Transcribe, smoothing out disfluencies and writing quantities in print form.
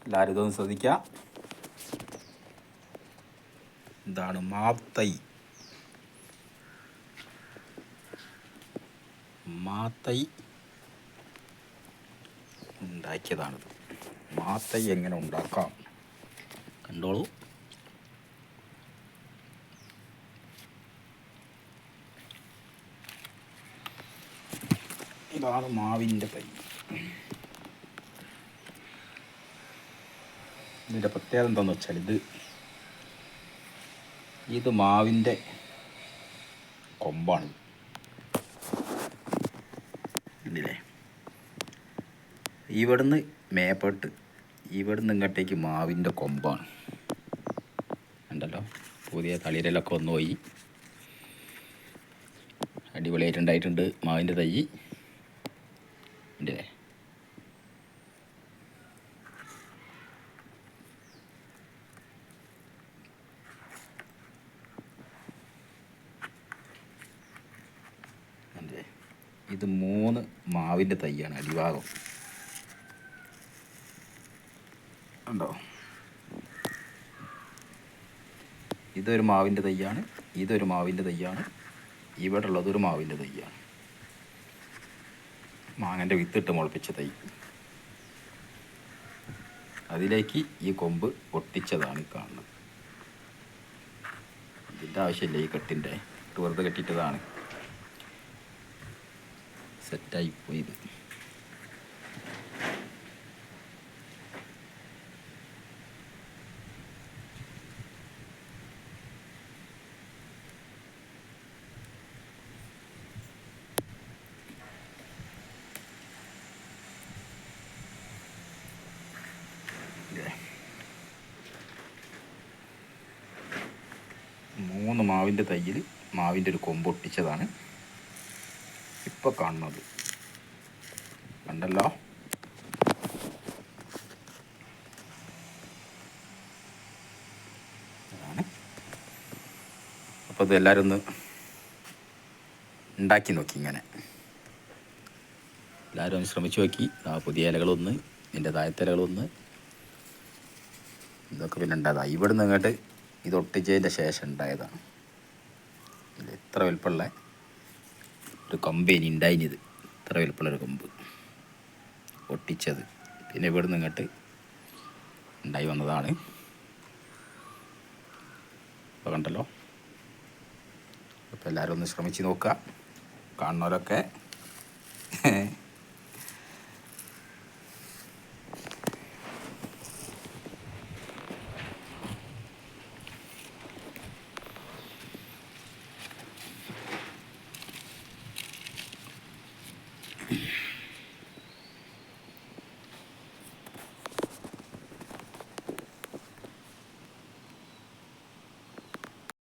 എല്ലാവരും ഇതൊന്ന് ശ്രദ്ധിക്കുക. എന്താണ് മാത്തൈ? മാത്തൈ ഉണ്ടാക്കിയതാണിത്. മാത്തൈ എങ്ങനെ ഉണ്ടാക്കാം കണ്ടോളൂ. ഇതാണ് മാവിൻ്റെ തൈ. ഇതിൻ്റെ പ്രത്യേകത എന്താണെന്ന് വെച്ചാൽ ഇത് മാവിൻ്റെ കൊമ്പാണ്. ഇല്ലേ, ഇവിടുന്ന് മേപ്പെട്ട് ഇവിടുന്ന് ഇങ്ങോട്ടേക്ക് മാവിൻ്റെ കൊമ്പാണ്. ഉണ്ടല്ലോ, പുതിയ തളിരലൊക്കെ വന്നു പോയി. അടിപൊളിയായിട്ടുണ്ടായിട്ടുണ്ട് മാവിൻ്റെ തൈ. ഇല്ലേ, ഇത് 3 മാവിൻ്റെ തൈയാണ്. അടിഭാഗം ഉണ്ടോ? ഇതൊരു മാവിൻ്റെ തൈയാണ്, ഇതൊരു മാവിൻ്റെ തൈയാണ്, ഇവിടെ ഉള്ളതൊരു മാവിൻ്റെ തൈയാണ്. മാങ്ങൻ്റെ വിത്തിട്ട് മുളപ്പിച്ച തൈ. അതിലേക്ക് ഈ കൊമ്പ് പൊട്ടിച്ചതാണ് കാണുന്നത്. ഇതിൻ്റെ ആവശ്യമില്ല, ഈ കെട്ടിൻ്റെ വെറുതെ കെട്ടിയിട്ടതാണ്. സെറ്റായി പോയി ഇത്. മൂന്ന് മാവിൻ്റെ തൈയിൽ മാവിൻ്റെ ഒരു കൊമ്പ് ഒട്ടിച്ചതാണ് ഇപ്പോൾ കാണുന്നത്. കണ്ടല്ലോ. അതാണ്. അപ്പോൾ ഇത് എല്ലാവരും ഒന്ന് ഉണ്ടാക്കി നോക്കി. ഇങ്ങനെ എല്ലാവരും ഒന്ന് ശ്രമിച്ചു നോക്കി. പുതിയ ഇലകളൊന്ന്, ഇതിൻ്റെ താഴത്തെ ഇലകളൊന്ന്, ഇതൊക്കെ പിന്നെ ഉണ്ടായതാണ്. ഇവിടുന്ന് ഇങ്ങോട്ട് ഇത് ഒട്ടിച്ചതിൻ്റെ ശേഷം ഉണ്ടായതാണ്. ഇത്ര വലുപ്പമുള്ള ഒരു കമ്പനി ഉണ്ടായിനിത്. ഇത്ര വലുപ്പമുള്ളൊരു കൊമ്പ് ഒട്ടിച്ചത് പിന്നെ ഇവിടുന്ന് ഇങ്ങോട്ട് ഉണ്ടായി വന്നതാണ്. അപ്പോൾ കണ്ടല്ലോ. അപ്പോൾ എല്ലാവരും ഒന്ന് ശ്രമിച്ച് നോക്കുക, കാണുന്നവരൊക്കെ.